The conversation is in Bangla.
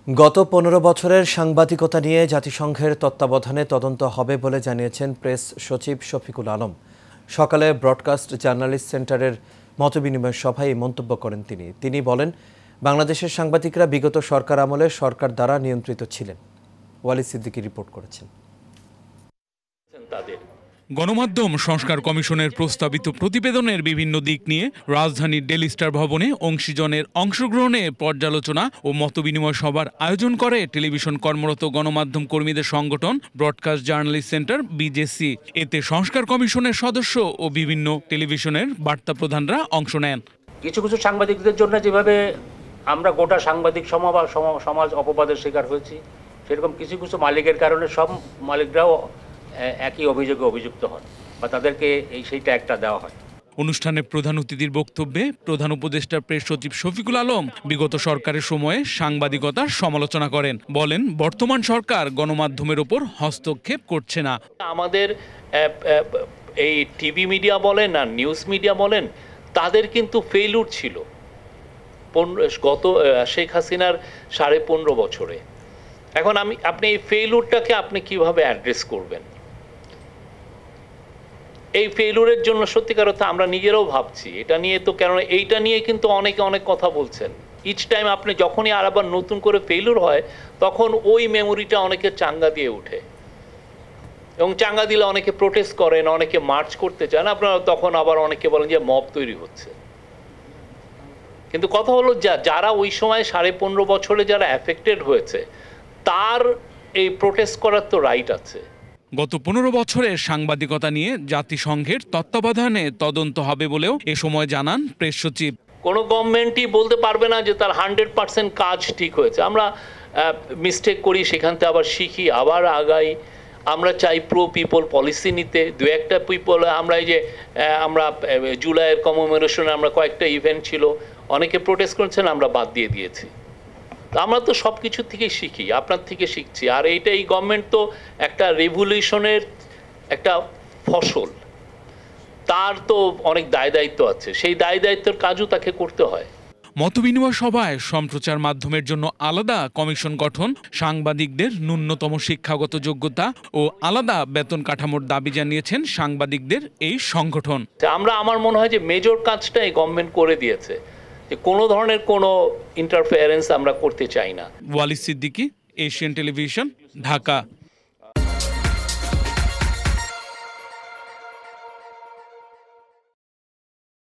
গত ১৫ বছরের সাংবাদিকতা নিয়ে জাতিসংঘের তত্ত্বাবধানে তদন্ত হবে বলে জানিয়েছেন প্রেস সচিব শফিকুল আলম। সকালে ব্রডকাস্ট জার্নালিস্ট সেন্টারের মতবিনিময় সভায় এই মন্তব্য করেন তিনি বলেন, বাংলাদেশের সাংবাদিকরা বিগত সরকার আমলে সরকার দ্বারা নিয়ন্ত্রিত ছিলেন। ওয়ালি সিদ্দিকী রিপোর্ট করেছেন। গণমাধ্যম সংস্কার কমিশনের প্রস্তাবিত প্রতিবেদনের বিভিন্ন দিক নিয়ে রাজধানীর ডেইলি স্টার ভবনে অংশীজনের অংশগ্রহণে পর্যালোচনা ও মতবিনিময় সভার আয়োজন করে টেলিভিশন কর্মরত গণমাধ্যম কর্মীদের সংগঠন ব্রডকাস্ট জার্নালিস্ট সেন্টার বিজেসি। এতে সংস্কার কমিশনের সদস্য ও বিভিন্ন টেলিভিশনের বার্তা প্রধানরা অংশ নেন। কিছু কিছু সাংবাদিকদের জন্য যেভাবে আমরা গোটা সাংবাদিক সমাজ অপবাদের শিকার হয়েছি, সেরকম কিছু কিছু মালিকের কারণে সব মালিকরাও একই অভিযোগে অভিযুক্ত হন বা তাদেরকে সেইটা একটা দেওয়া হয়। অনুষ্ঠানে প্রধান অতিথির বক্তব্যে প্রধান উপদেষ্টা প্রেস সচিব শফিকুল আলম বিগত সরকারের সময়ে সাংবাদিকতার সমালোচনা করেন। বলেন, বর্তমান সরকার গণমাধ্যমের ওপর হস্তক্ষেপ করছে না। আমাদের এই টিভি মিডিয়া বলেন আর নিউজ মিডিয়া বলেন, তাদের কিন্তু ফেইলুর ছিল গত শেখ হাসিনার 15.5 বছরে। এখন আপনি এই ফেইলুরটাকে আপনি কিভাবে অ্যাড্রেস করবেন? এই ফেইলুরের জন্য সত্যিকার অর্থে আমরা নিজেরাও ভাবছি এটা নিয়ে, তো কেন এইটা নিয়ে কিন্তু অনেকে অনেক কথা বলছেন। ইচ টাইম আপনি যখনই আর আবার নতুন করে ফেইলুর হয়, তখন ওই মেমোরিটা অনেকে চাঙ্গা দিয়ে ওঠে এবং চাঙ্গা দিলে অনেকে প্রোটেস্ট করেন, অনেকে মার্চ করতে চান, আপনারা তখন আবার অনেকে বলেন যে মব তৈরি হচ্ছে। কিন্তু কথা হলো, যারা ওই সময় 15.5 বছরে যারা অ্যাফেক্টেড হয়েছে, তার এই প্রোটেস্ট করার তো রাইট আছে। গত 15 বছরের সাংবাদিকতা নিয়ে জাতিসংঘের তত্ত্বাবধানে তদন্ত হবে বলেও এ সময় জানান প্রেস সচিব। কোনো গভর্নমেন্টই বলতে পারবে না যে তার 100% কাজ ঠিক হয়েছে। আমরা মিস্টেক করি, সেখান থেকে আবার শিখি, আবার আগাই। আমরা চাই প্রো পিপল পলিসি নিতে। দু একটা পিপল আমরা এই যে আমরা জুলাইয়ের কমেমোরেশনে আমরা কয়েকটা ইভেন্ট ছিল, অনেকে প্রোটেস্ট করেছেন, আমরা বাদ দিয়ে দিয়েছি। আমরা তো সব কিছু থেকেই শিখি, আপনার থেকে শিখছি। আর এই গভর্নমেন্ট তো একটা রেভলিউশনের একটা ফসল, তার তো অনেক দায় দায়িত্ব আছে, সেই দায় দায়িত্বের কাজও তাকে করতে হয়। মতবিনিময় সভায় সম্প্রচার মাধ্যমের জন্য আলাদা কমিশন গঠন, সাংবাদিকদের ন্যূনতম শিক্ষাগত যোগ্যতা ও আলাদা বেতন কাঠামোর দাবি জানিয়েছেন সাংবাদিকদের এই সংগঠন। আমার মনে হয় যে মেজর কাজটা এই গভর্নমেন্ট করে দিয়েছে, যে কোনো ধরনের কোনো ইন্টারফেয়ারেন্স আমরা করতে চাই না। ওয়ালি সিদ্দিকী, এশিয়ান টেলিভিশন, ঢাকা।